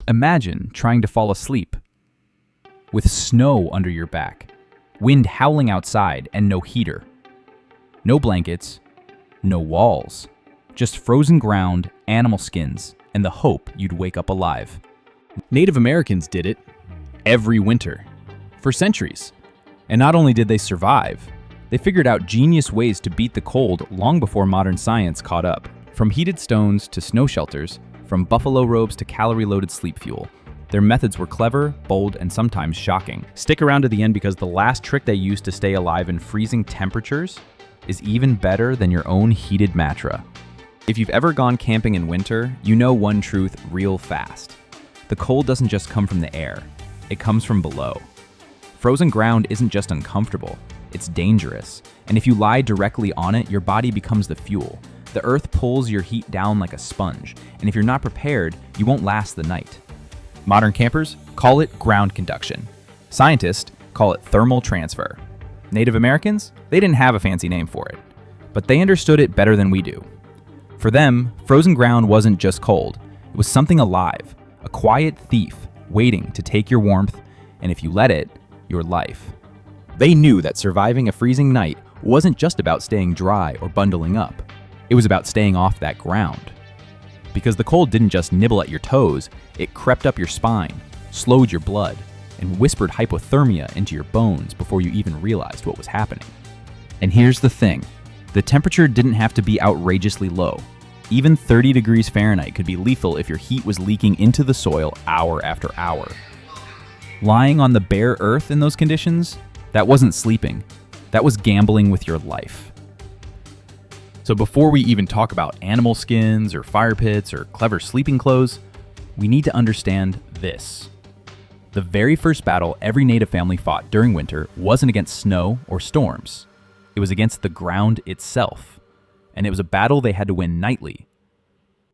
Imagine trying to fall asleep with snow under your back, wind howling outside, and no heater. No blankets, no walls, just frozen ground, animal skins, and the hope you'd wake up alive. Native Americans did it every winter, for centuries. And not only did they survive, they figured out genius ways to beat the cold long before modern science caught up. From heated stones to snow shelters, from buffalo robes to calorie-loaded sleep fuel, their methods were clever, bold, and sometimes shocking. Stick around to the end because the last trick they used to stay alive in freezing temperatures is even better than your own heated mattress. If you've ever gone camping in winter, you know one truth real fast. The cold doesn't just come from the air, it comes from below. Frozen ground isn't just uncomfortable, it's dangerous. And if you lie directly on it, your body becomes the fuel. The earth pulls your heat down like a sponge, and if you're not prepared, you won't last the night. Modern campers call it ground conduction. Scientists call it thermal transfer. Native Americans, they didn't have a fancy name for it, but they understood it better than we do. For them, frozen ground wasn't just cold, it was something alive, a quiet thief waiting to take your warmth, and if you let it, your life. They knew that surviving a freezing night wasn't just about staying dry or bundling up. It was about staying off that ground. Because the cold didn't just nibble at your toes, it crept up your spine, slowed your blood, and whispered hypothermia into your bones before you even realized what was happening. And here's the thing, the temperature didn't have to be outrageously low. Even 30 degrees Fahrenheit could be lethal if your heat was leaking into the soil hour after hour. Lying on the bare earth in those conditions, that wasn't sleeping, that was gambling with your life. So before we even talk about animal skins or fire pits or clever sleeping clothes, we need to understand this. The very first battle every native family fought during winter wasn't against snow or storms. It was against the ground itself. And it was a battle they had to win nightly.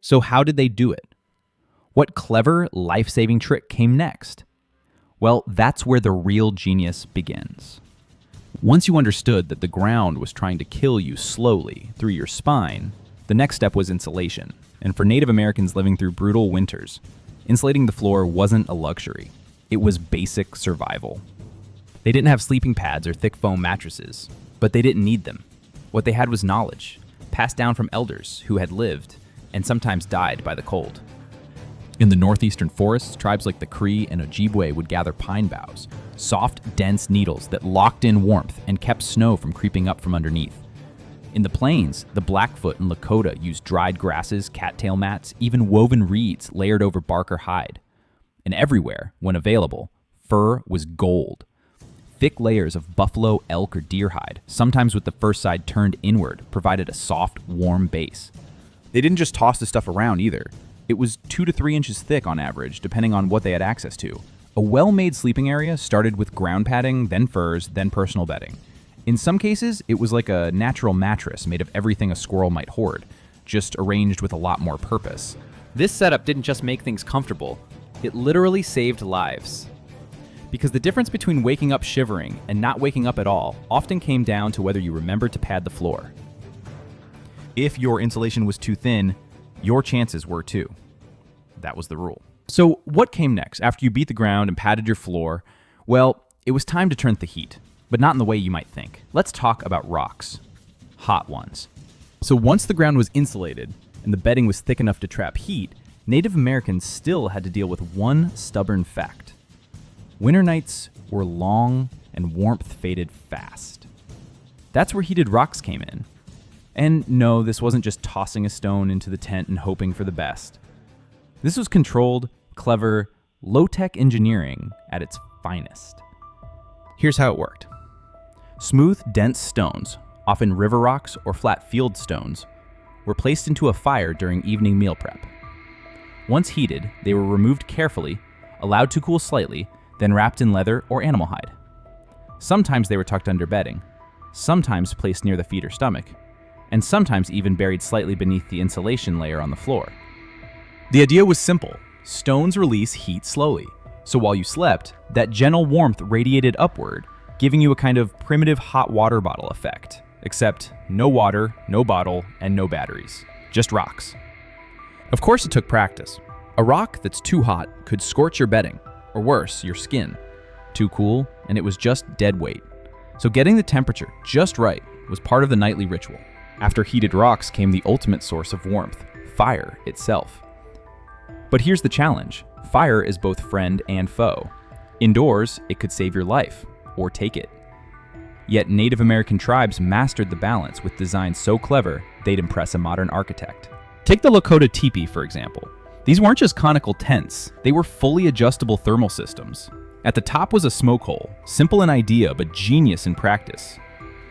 So how did they do it? What clever, life-saving trick came next? Well, that's where the real genius begins. Once you understood that the ground was trying to kill you slowly through your spine, the next step was insulation. And for Native Americans living through brutal winters, insulating the floor wasn't a luxury. It was basic survival. They didn't have sleeping pads or thick foam mattresses, but they didn't need them. What they had was knowledge, passed down from elders who had lived and sometimes died by the cold. In the northeastern forests, tribes like the Cree and Ojibwe would gather pine boughs, soft, dense needles that locked in warmth and kept snow from creeping up from underneath. In the plains, the Blackfoot and Lakota used dried grasses, cattail mats, even woven reeds layered over bark or hide. And everywhere, when available, fur was gold. Thick layers of buffalo, elk, or deer hide, sometimes with the fur side turned inward, provided a soft, warm base. They didn't just toss the stuff around either. It was 2 to 3 inches thick on average, depending on what they had access to. A well-made sleeping area started with ground padding, then furs, then personal bedding. In some cases, it was like a natural mattress made of everything a squirrel might hoard, just arranged with a lot more purpose. This setup didn't just make things comfortable, it literally saved lives. Because the difference between waking up shivering and not waking up at all often came down to whether you remembered to pad the floor. If your insulation was too thin, your chances were too. That was the rule. So what came next after you beat the ground and padded your floor? Well, it was time to turn the heat, but not in the way you might think. Let's talk about rocks. Hot ones. So once the ground was insulated and the bedding was thick enough to trap heat, Native Americans still had to deal with one stubborn fact. Winter nights were long and warmth faded fast. That's where heated rocks came in. And no, this wasn't just tossing a stone into the tent and hoping for the best. This was controlled, clever, low-tech engineering at its finest. Here's how it worked. Smooth, dense stones, often river rocks or flat field stones, were placed into a fire during evening meal prep. Once heated, they were removed carefully, allowed to cool slightly, then wrapped in leather or animal hide. Sometimes they were tucked under bedding, sometimes placed near the feet or stomach, and sometimes even buried slightly beneath the insulation layer on the floor. The idea was simple. Stones release heat slowly, so while you slept, that gentle warmth radiated upward, giving you a kind of primitive hot water bottle effect, except no water, no bottle, and no batteries, just rocks. Of course it took practice. A rock that's too hot could scorch your bedding, or worse, your skin. Too cool, and it was just dead weight. So getting the temperature just right was part of the nightly ritual. After heated rocks came the ultimate source of warmth, fire itself. But here's the challenge. Fire is both friend and foe. Indoors, it could save your life, or take it. Yet Native American tribes mastered the balance with designs so clever, they'd impress a modern architect. Take the Lakota teepee, for example. These weren't just conical tents, they were fully adjustable thermal systems. At the top was a smoke hole, simple in idea but genius in practice.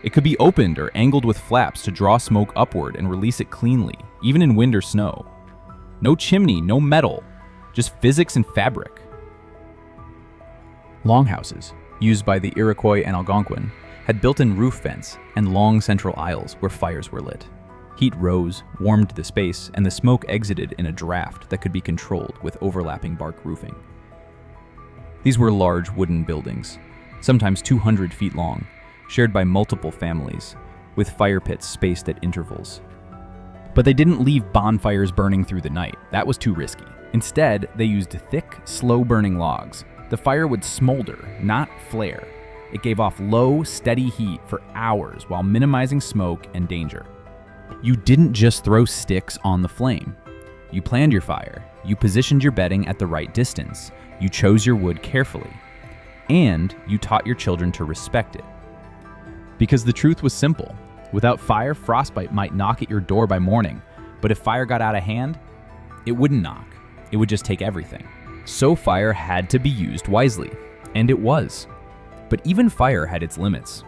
It could be opened or angled with flaps to draw smoke upward and release it cleanly, even in wind or snow. No chimney, no metal, just physics and fabric. Longhouses, used by the Iroquois and Algonquin, had built-in roof vents and long central aisles where fires were lit. Heat rose, warmed the space, and the smoke exited in a draft that could be controlled with overlapping bark roofing. These were large wooden buildings, sometimes 200 feet long, shared by multiple families, with fire pits spaced at intervals. But they didn't leave bonfires burning through the night. That was too risky. Instead, they used thick, slow-burning logs. The fire would smolder, not flare. It gave off low, steady heat for hours while minimizing smoke and danger. You didn't just throw sticks on the flame. You planned your fire. You positioned your bedding at the right distance. You chose your wood carefully. And you taught your children to respect it. Because the truth was simple. Without fire, frostbite might knock at your door by morning. But if fire got out of hand, it wouldn't knock. It would just take everything. So fire had to be used wisely. And it was. But even fire had its limits.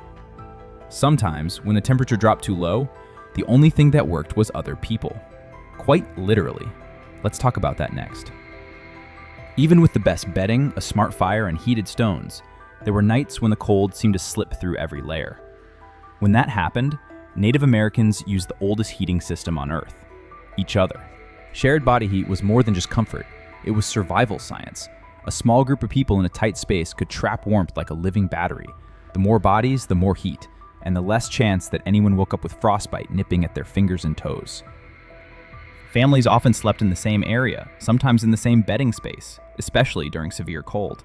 Sometimes, when the temperature dropped too low, the only thing that worked was other people. Quite literally. Let's talk about that next. Even with the best bedding, a smart fire, and heated stones, there were nights when the cold seemed to slip through every layer. When that happened, Native Americans used the oldest heating system on Earth: each other. Shared body heat was more than just comfort. It was survival science. A small group of people in a tight space could trap warmth like a living battery. The more bodies, the more heat, and the less chance that anyone woke up with frostbite nipping at their fingers and toes. Families often slept in the same area, sometimes in the same bedding space, especially during severe cold.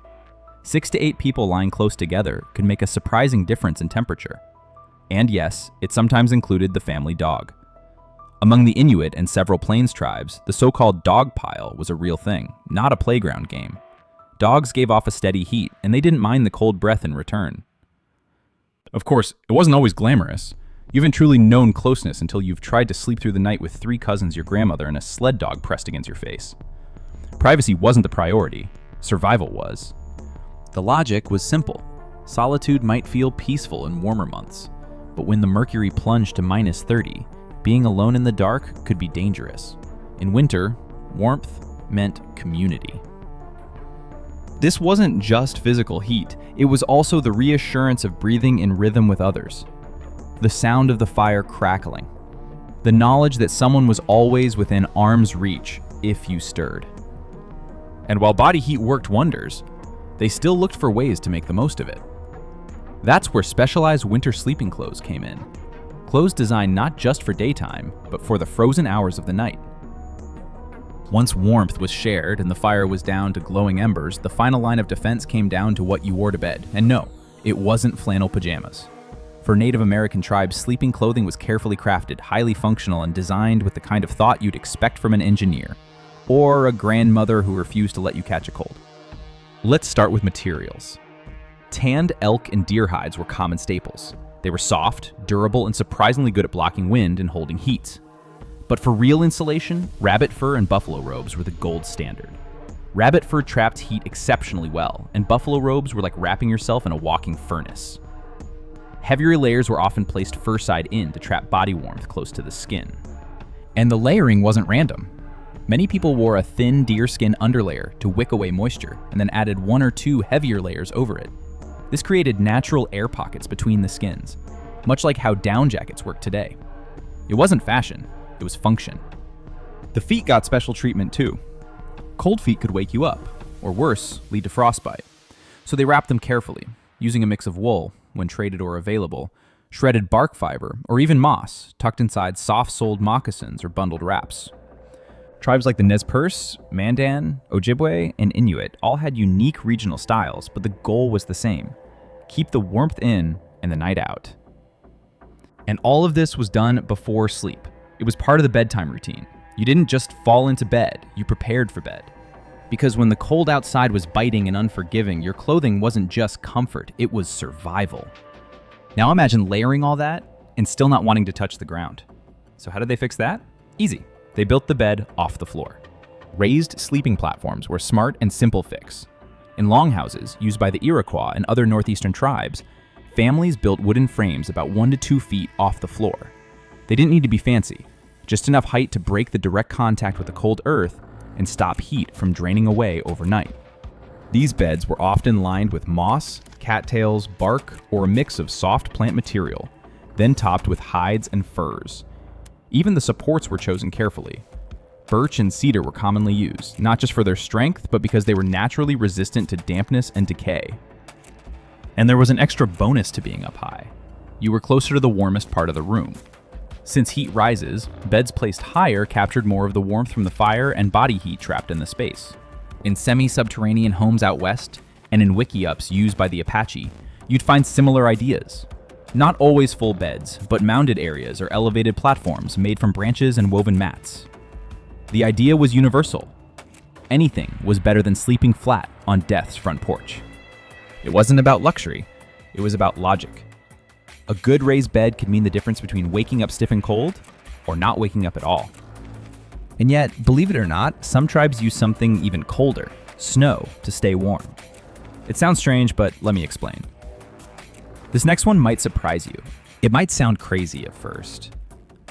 6 to 8 people lying close together could make a surprising difference in temperature. And yes, it sometimes included the family dog. Among the Inuit and several Plains tribes, the so-called dog pile was a real thing, not a playground game. Dogs gave off a steady heat, and they didn't mind the cold breath in return. Of course, it wasn't always glamorous. You haven't truly known closeness until you've tried to sleep through the night with 3 cousins, your grandmother, and a sled dog pressed against your face. Privacy wasn't the priority. Survival was. The logic was simple. Solitude might feel peaceful in warmer months, but when the mercury plunged to -30, being alone in the dark could be dangerous. In winter, warmth meant community. This wasn't just physical heat, it was also the reassurance of breathing in rhythm with others. The sound of the fire crackling. The knowledge that someone was always within arm's reach if you stirred. And while body heat worked wonders, they still looked for ways to make the most of it. That's where specialized winter sleeping clothes came in. Clothes designed not just for daytime, but for the frozen hours of the night. Once warmth was shared and the fire was down to glowing embers, the final line of defense came down to what you wore to bed. And no, it wasn't flannel pajamas. For Native American tribes, sleeping clothing was carefully crafted, highly functional, and designed with the kind of thought you'd expect from an engineer, or a grandmother who refused to let you catch a cold. Let's start with materials. Tanned elk and deer hides were common staples. They were soft, durable, and surprisingly good at blocking wind and holding heat. But for real insulation, rabbit fur and buffalo robes were the gold standard. Rabbit fur trapped heat exceptionally well, and buffalo robes were like wrapping yourself in a walking furnace. Heavier layers were often placed fur side in to trap body warmth close to the skin. And the layering wasn't random. Many people wore a thin deerskin underlayer to wick away moisture, and then added 1 or 2 heavier layers over it. This created natural air pockets between the skins, much like how down jackets work today. It wasn't fashion, it was function. The feet got special treatment too. Cold feet could wake you up, or worse, lead to frostbite. So they wrapped them carefully, using a mix of wool, when traded or available, shredded bark fiber, or even moss, tucked inside soft-soled moccasins or bundled wraps. Tribes like the Nez Perce, Mandan, Ojibwe, and Inuit all had unique regional styles, but the goal was the same: keep the warmth in and the night out. And all of this was done before sleep. It was part of the bedtime routine. You didn't just fall into bed, you prepared for bed. Because when the cold outside was biting and unforgiving, your clothing wasn't just comfort, it was survival. Now imagine layering all that and still not wanting to touch the ground. So how did they fix that? Easy. They built the bed off the floor. Raised sleeping platforms were a smart and simple fix. In longhouses used by the Iroquois and other northeastern tribes, families built wooden frames about 1 to 2 feet off the floor. They didn't need to be fancy, just enough height to break the direct contact with the cold earth and stop heat from draining away overnight. These beds were often lined with moss, cattails, bark, or a mix of soft plant material, then topped with hides and furs. Even the supports were chosen carefully. Birch and cedar were commonly used, not just for their strength, but because they were naturally resistant to dampness and decay. And there was an extra bonus to being up high. You were closer to the warmest part of the room. Since heat rises, beds placed higher captured more of the warmth from the fire and body heat trapped in the space. In semi-subterranean homes out west, and in wickiups used by the Apache, you'd find similar ideas. Not always full beds, but mounded areas or elevated platforms made from branches and woven mats. The idea was universal. Anything was better than sleeping flat on death's front porch. It wasn't about luxury, it was about logic. A good raised bed could mean the difference between waking up stiff and cold or not waking up at all. And yet, believe it or not, some tribes use something even colder, snow, to stay warm. It sounds strange, but let me explain. This next one might surprise you. It might sound crazy at first,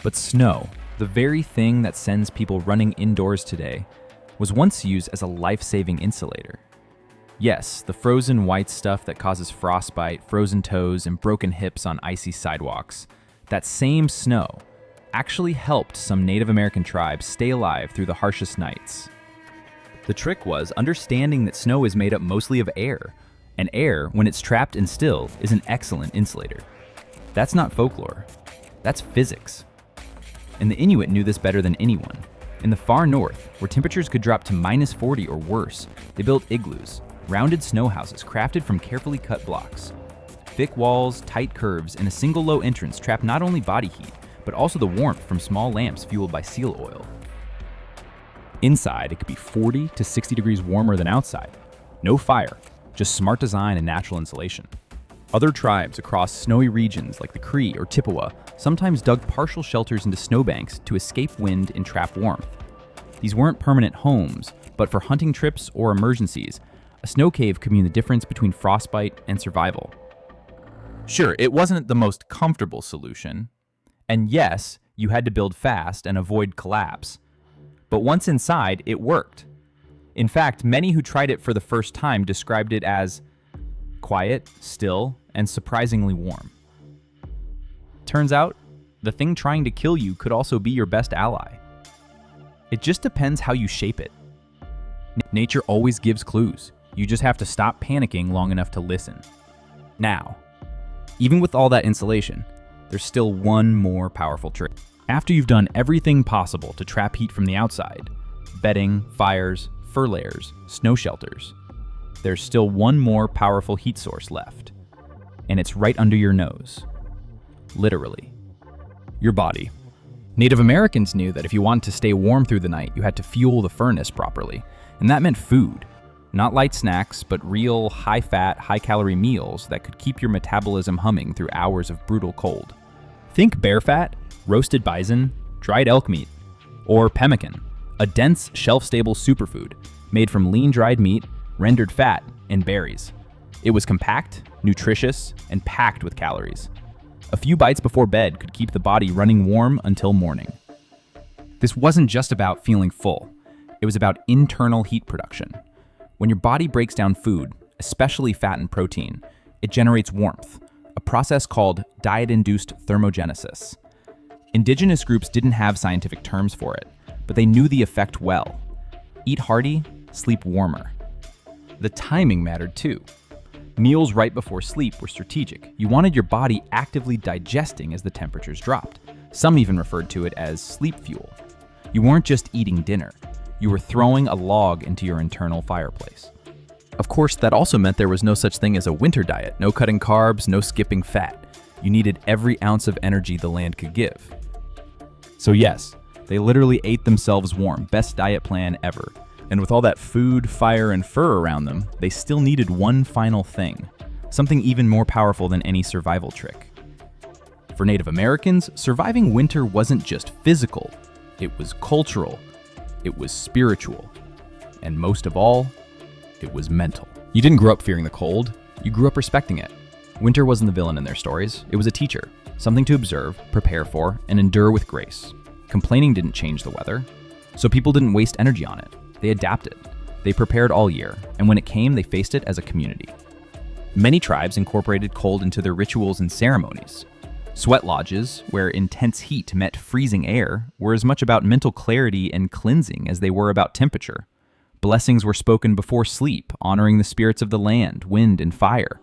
but snow, the very thing that sends people running indoors today, was once used as a life-saving insulator. Yes, the frozen white stuff that causes frostbite, frozen toes, and broken hips on icy sidewalks, that same snow actually helped some Native American tribes stay alive through the harshest nights. The trick was understanding that snow is made up mostly of air, and air, when it's trapped and still, is an excellent insulator. That's not folklore, that's physics. And the Inuit knew this better than anyone. In the far north, where temperatures could drop to -40 or worse, they built igloos, rounded snow houses crafted from carefully cut blocks. Thick walls, tight curves, and a single low entrance trap not only body heat, but also the warmth from small lamps fueled by seal oil. Inside, it could be 40 to 60 degrees warmer than outside. No fire, just smart design and natural insulation. Other tribes across snowy regions like the Cree or Chippewa sometimes dug partial shelters into snowbanks to escape wind and trap warmth. These weren't permanent homes, but for hunting trips or emergencies, a snow cave could mean the difference between frostbite and survival. Sure, it wasn't the most comfortable solution, and yes, you had to build fast and avoid collapse. But once inside, it worked. In fact, many who tried it for the first time described it as quiet, still, and surprisingly warm. Turns out, the thing trying to kill you could also be your best ally. It just depends how you shape it. Nature always gives clues. You just have to stop panicking long enough to listen. Now, even with all that insulation, there's still one more powerful trick. After you've done everything possible to trap heat from the outside, bedding, fires, fur layers, snow shelters, there's still one more powerful heat source left. And it's right under your nose. Literally. Your body. Native Americans knew that if you wanted to stay warm through the night, you had to fuel the furnace properly. And that meant food. Not light snacks, but real high-fat, high-calorie meals that could keep your metabolism humming through hours of brutal cold. Think bear fat, roasted bison, dried elk meat, or pemmican, a dense, shelf-stable superfood made from lean dried meat, rendered fat, and berries. It was compact, nutritious, and packed with calories. A few bites before bed could keep the body running warm until morning. This wasn't just about feeling full. It was about internal heat production. When your body breaks down food, especially fat and protein, it generates warmth, a process called diet-induced thermogenesis. Indigenous groups didn't have scientific terms for it, but they knew the effect well. Eat hearty, sleep warmer. The timing mattered too. Meals right before sleep were strategic. You wanted your body actively digesting as the temperatures dropped. Some even referred to it as sleep fuel. You weren't just eating dinner. You were throwing a log into your internal fireplace. Of course, that also meant there was no such thing as a winter diet, no cutting carbs, no skipping fat. You needed every ounce of energy the land could give. So yes, they literally ate themselves warm, best diet plan ever. And with all that food, fire, and fur around them, they still needed one final thing, something even more powerful than any survival trick. For Native Americans, surviving winter wasn't just physical, it was cultural, it was spiritual, and most of all, it was mental. You didn't grow up fearing the cold, you grew up respecting it. Winter wasn't the villain in their stories, it was a teacher, something to observe, prepare for, and endure with grace. Complaining didn't change the weather, so people didn't waste energy on it. They adapted. They prepared all year, and when it came, they faced it as a community. Many tribes incorporated cold into their rituals and ceremonies. Sweat lodges, where intense heat met freezing air, were as much about mental clarity and cleansing as they were about temperature. Blessings were spoken before sleep, honoring the spirits of the land, wind, and fire.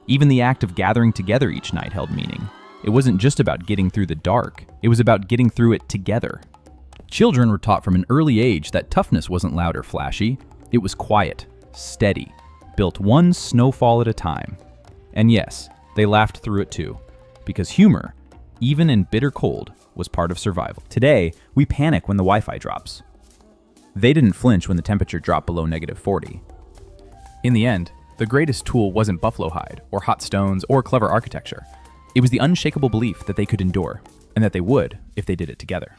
Even the act of gathering together each night held meaning. It wasn't just about getting through the dark, it was about getting through it together. Children were taught from an early age that toughness wasn't loud or flashy, it was quiet, steady, built one snowfall at a time. And yes, they laughed through it too, because humor, even in bitter cold, was part of survival. Today, we panic when the Wi-Fi drops. They didn't flinch when the temperature dropped below -40. In the end, the greatest tool wasn't buffalo hide, or hot stones, or clever architecture. It was the unshakable belief that they could endure, and that they would if they did it together.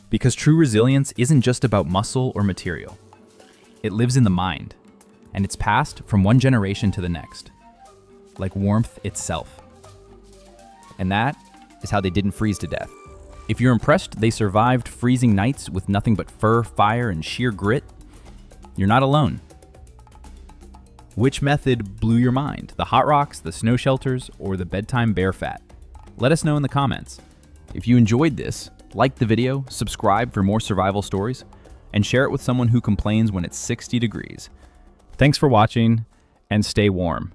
Because true resilience isn't just about muscle or material. It lives in the mind, and it's passed from one generation to the next, like warmth itself. And that is how they didn't freeze to death. If you're impressed they survived freezing nights with nothing but fur, fire, and sheer grit, you're not alone. Which method blew your mind? The hot rocks, the snow shelters, or the bedtime bear fat? Let us know in the comments. If you enjoyed this, like the video, subscribe for more survival stories, and share it with someone who complains when it's 60 degrees. Thanks for watching, and stay warm.